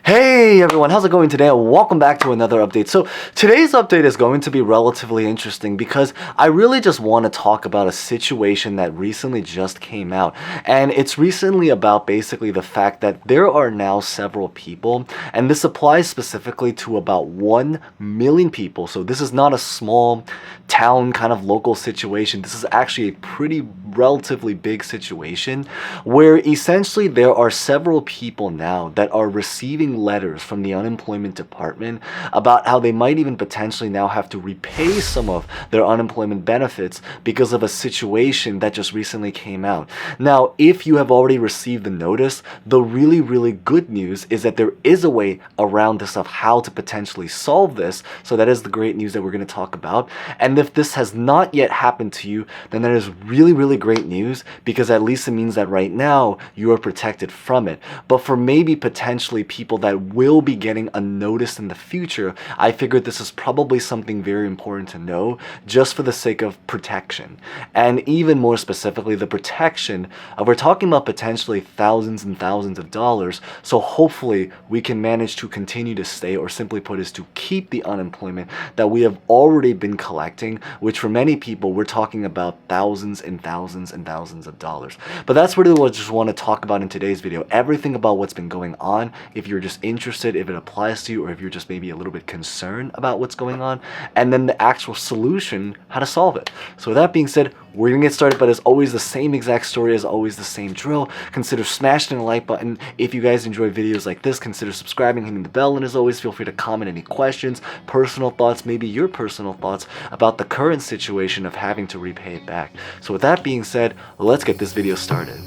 Hey everyone, how's it going today? Welcome back to another update. So today's update is going to be relatively interesting because I really just want to talk about a situation that recently just came out. And it's recently about basically the fact that there are now several people, and this applies specifically to about 1 million people. So this is not a small town kind of local situation. This is actually a pretty relatively big situation where essentially there are several people now that are receiving letters from the unemployment department about how they might even potentially now have to repay some of their unemployment benefits because of a situation that just recently came out. Now, if you have already received the notice, the really good news is that there is a way around this of how to potentially solve this. So that is the great news that we're going to talk about. And if this has not yet happened to you, then that is really great news, because at least it means that right now you are protected from it. But for maybe potentially people that will be getting a notice in the future, I figured this is probably something very important to know just for the sake of protection. And even more specifically, the protection of, we're talking about potentially thousands and thousands of dollars. So hopefully we can manage to continue to stay, or simply put is to keep the unemployment that we have already been collecting, which for many people we're talking about thousands and thousands and thousands of dollars. But that's really what I just want to talk about in today's video. Everything about what's been going on, if you're just interested, if it applies to you, or if you're just maybe a little bit concerned about what's going on, and then the actual solution, how to solve it. So with that being said, we're gonna get started, but as always, the same exact story, as always, the same drill. Consider smashing the like button. If you guys enjoy videos like this, consider subscribing, hitting the bell, and as always, feel free to comment any questions, personal thoughts, maybe your personal thoughts about the current situation of having to repay it back. So with that being said, let's get this video started.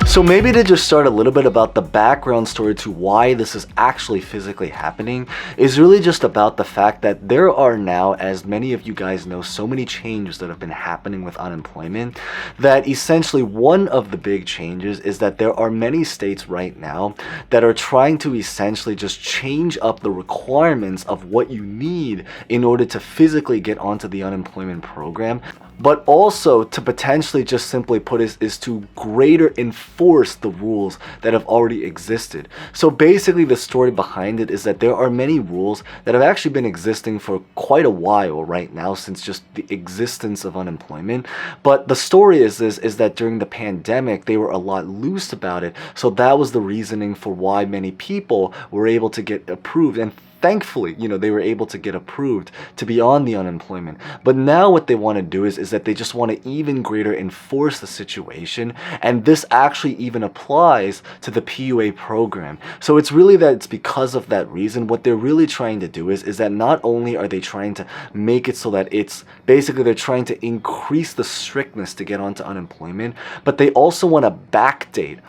So maybe to just start a little bit about the background story to why this is actually physically happening is really just about the fact that there are now, as many of you guys know, so many changes that have been happening with unemployment, that essentially one of the big changes is that there are many states right now that are trying to essentially just change up the requirements of what you need in order to physically get onto the unemployment program, but also to potentially just simply put is to greater enforce the rules that have already existed. So basically the story behind it is that there are many rules that have actually been existing for quite a while right now, since just the existence of unemployment. But the story is that during the pandemic they were a lot loose about it. So that was the reasoning for why many people were able to get approved, and thankfully, they were able to get approved to be on the unemployment. But now what they want to do is that they just want to even greater enforce the situation. And this actually even applies to the PUA program. So it's really that it's because of that reason. What they're really trying to do is that not only are they trying to make it so that it's basically they're trying to increase the strictness to get onto unemployment, but they also want to backdate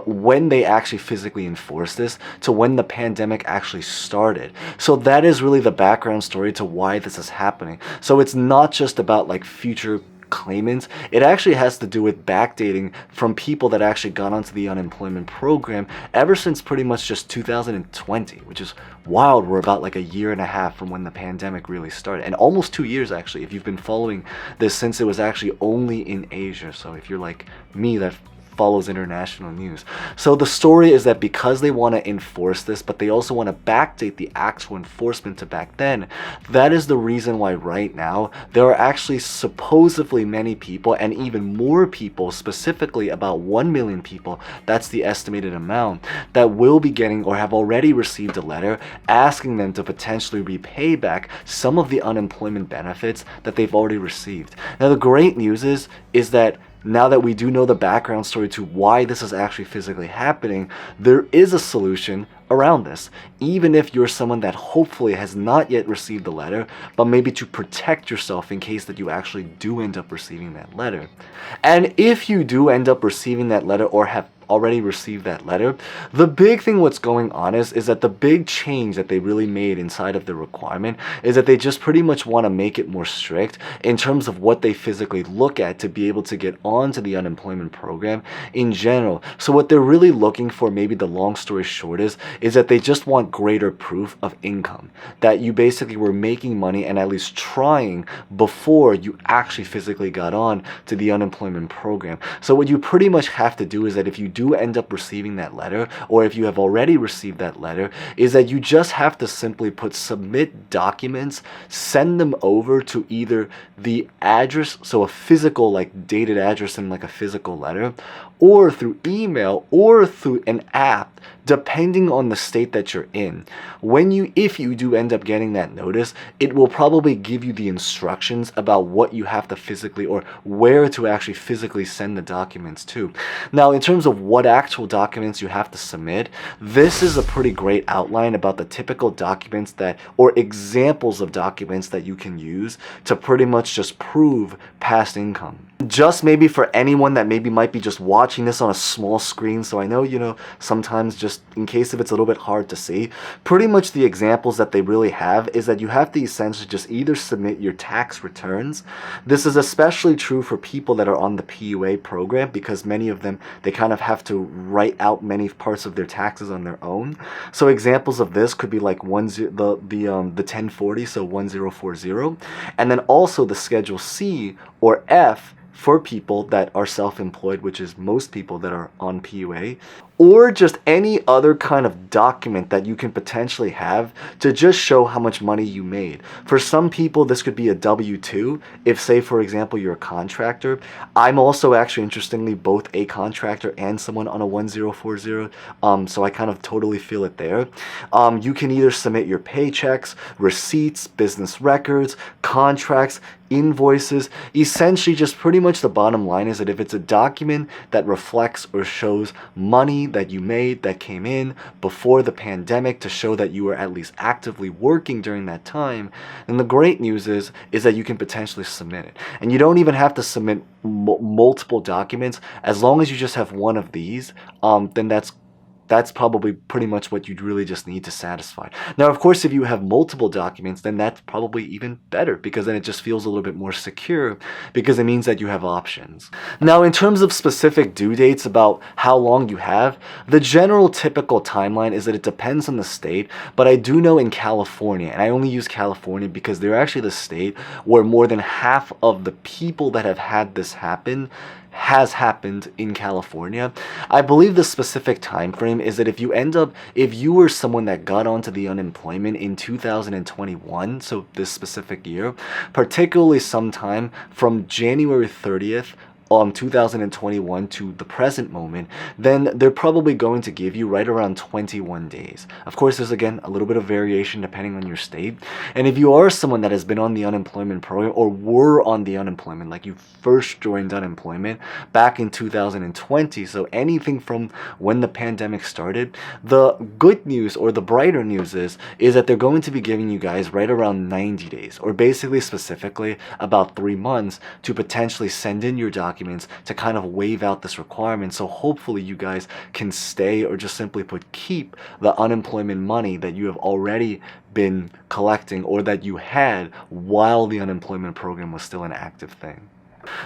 when they actually physically enforce this to when the pandemic actually started. So that is really the background story to why this is happening. So it's not just about like future claimants. It actually has to do with backdating from people that actually got onto the unemployment program ever since pretty much just 2020, which is wild. We're about like a year and a half from when the pandemic really started, and almost 2 years actually, if you've been following this since it was actually only in Asia. So if you're like me that follows international news. So the story is that because they want to enforce this, but they also want to backdate the actual enforcement to back then, that is the reason why right now there are actually supposedly many people, and even more people, specifically about 1 million people, that's the estimated amount, that will be getting or have already received a letter asking them to potentially repay back some of the unemployment benefits that they've already received. Now the great news is that now that we do know the background story to why this is actually physically happening, there is a solution around this. Even if you're someone that hopefully has not yet received the letter, but maybe to protect yourself in case that you actually do end up receiving that letter. And if you do end up receiving that letter, or have already received that letter. The big thing what's going on is that the big change that they really made inside of the requirement is that they just pretty much want to make it more strict in terms of what they physically look at to be able to get onto the unemployment program in general. So what they're really looking for, maybe the long story short is that they just want greater proof of income, that you basically were making money and at least trying before you actually physically got on to the unemployment program. So what you pretty much have to do is that if you do end up receiving that letter, or if you have already received that letter, is that you just have to simply put submit documents, send them over to either the address, so a physical like dated address and like a physical letter, or through email or through an app, depending on the state that you're in. If you do end up getting that notice, it will probably give you the instructions about what you have to physically, or where to actually physically send the documents to. Now, in terms of what actual documents you have to submit, this is a pretty great outline about the typical documents that, or examples of documents that you can use to pretty much just prove past income. Just maybe for anyone that maybe might be just watching this on a small screen, so I know, sometimes just in case if it's a little bit hard to see, pretty much the examples that they really have is that you have to essentially just either submit your tax returns. This is especially true for people that are on the PUA program, because many of them, they kind of have to write out many parts of their taxes on their own. So examples of this could be like the 1040, so 1040, and then also the Schedule C or F for people that are self-employed, which is most people that are on PUA, or just any other kind of document that you can potentially have to just show how much money you made. For some people, this could be a W-2. If, say, for example, you're a contractor. I'm also actually, interestingly, both a contractor and someone on a 1040, so I kind of totally feel it there. You can either submit your paychecks, receipts, business records, contracts, invoices. Essentially, just pretty much the bottom line is that if it's a document that reflects or shows money that you made that came in before the pandemic to show that you were at least actively working during that time, then the great news is that you can potentially submit it. And you don't even have to submit multiple documents. As long as you just have one of these, then that's probably pretty much what you'd really just need to satisfy. Now, of course, if you have multiple documents, then that's probably even better, because then it just feels a little bit more secure, because it means that you have options. Now, in terms of specific due dates about how long you have, the general typical timeline is that it depends on the state, but I do know in California, and I only use California because they're actually the state where more than half of the people that have had this happen has happened in California. I believe the specific time frame is that if you were someone that got onto the unemployment in 2021, so this specific year, particularly sometime from January 30th 2021 to the present moment, then they're probably going to give you right around 21 days. Of course, there's again a little bit of variation depending on your state. And if you are someone that has been on the unemployment program, or were on the unemployment, like you first joined unemployment back in 2020, so anything from when the pandemic started, the good news or the brighter news is that they're going to be giving you guys right around 90 days, or basically specifically about 3 months, to potentially send in your documents to kind of waive out this requirement. So hopefully you guys can stay, or just simply put, keep the unemployment money that you have already been collecting, or that you had while the unemployment program was still an active thing.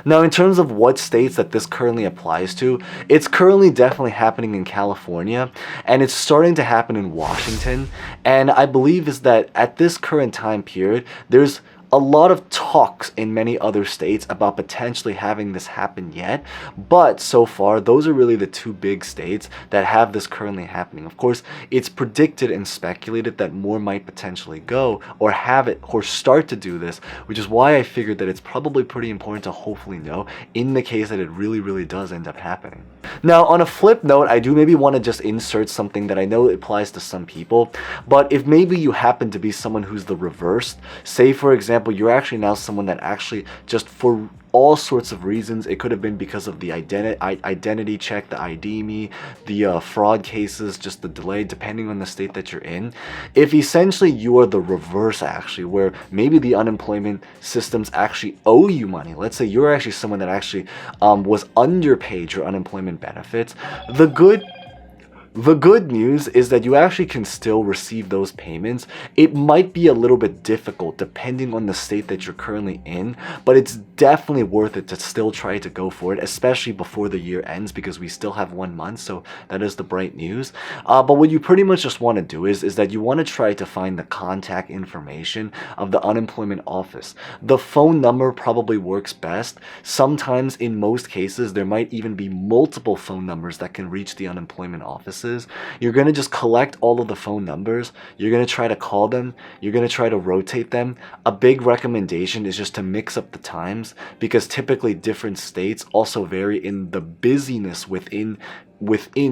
Now, in terms of what states that this currently applies to, it's currently definitely happening in California, and it's starting to happen in Washington. And I believe is that at this current time period, there's a lot of talks in many other states about potentially having this happen yet, but so far those are really the two big states that have this currently happening. Of course, it's predicted and speculated that more might potentially go or have it or start to do this, which is why I figured that it's probably pretty important to hopefully know in the case that it really does end up happening. Now, on a flip note, I do maybe want to just insert something that I know applies to some people, but if maybe you happen to be someone who's the reverse, say for example example, you're actually now someone that actually just for all sorts of reasons, it could have been because of the identity check, the ID me, the fraud cases, just the delay, depending on the state that you're in. If essentially you are the reverse, actually, where maybe the unemployment systems actually owe you money, let's say you're actually someone that actually was underpaid your unemployment benefits, the good news is that you actually can still receive those payments. It might be a little bit difficult depending on the state that you're currently in, but it's definitely worth it to still try to go for it, especially before the year ends, because we still have 1 month, so that is the bright news. But what you pretty much just want to do is that you want to try to find the contact information of the unemployment office. The phone number probably works best. Sometimes, in most cases, there might even be multiple phone numbers that can reach the unemployment office. You're going to just collect all of the phone numbers. You're going to try to call them. You're going to try to rotate them. A big recommendation is just to mix up the times, because typically different states also vary in the busyness within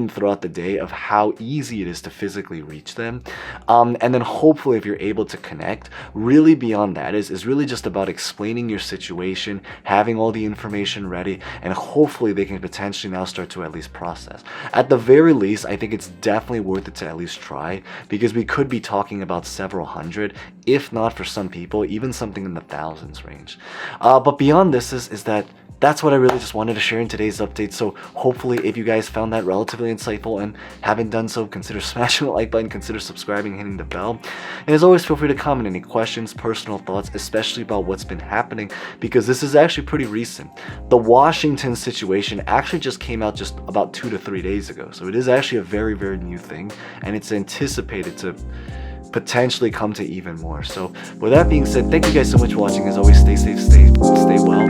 throughout the day of how easy it is to physically reach them. And then hopefully, if you're able to connect, really beyond that is really just about explaining your situation, having all the information ready, and hopefully they can potentially now start to at least process. At the very least, I think it's definitely worth it to at least try, because we could be talking about several hundred, if not for some people, even something in the thousands range. But beyond this is that that's what I really just wanted to share in today's update. So hopefully, if you guys found that relatively insightful and haven't done so, consider smashing the like button, consider subscribing, hitting the bell. And as always, feel free to comment any questions, personal thoughts, especially about what's been happening, because this is actually pretty recent. The Washington situation actually just came out just about 2 to 3 days ago. So it is actually a very, very new thing, and it's anticipated to potentially come to even more. So with that being said, thank you guys so much for watching. As always, stay safe, stay well,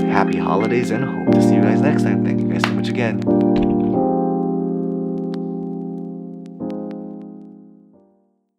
happy holidays, and hope to see you guys next time. Thank you guys so much again.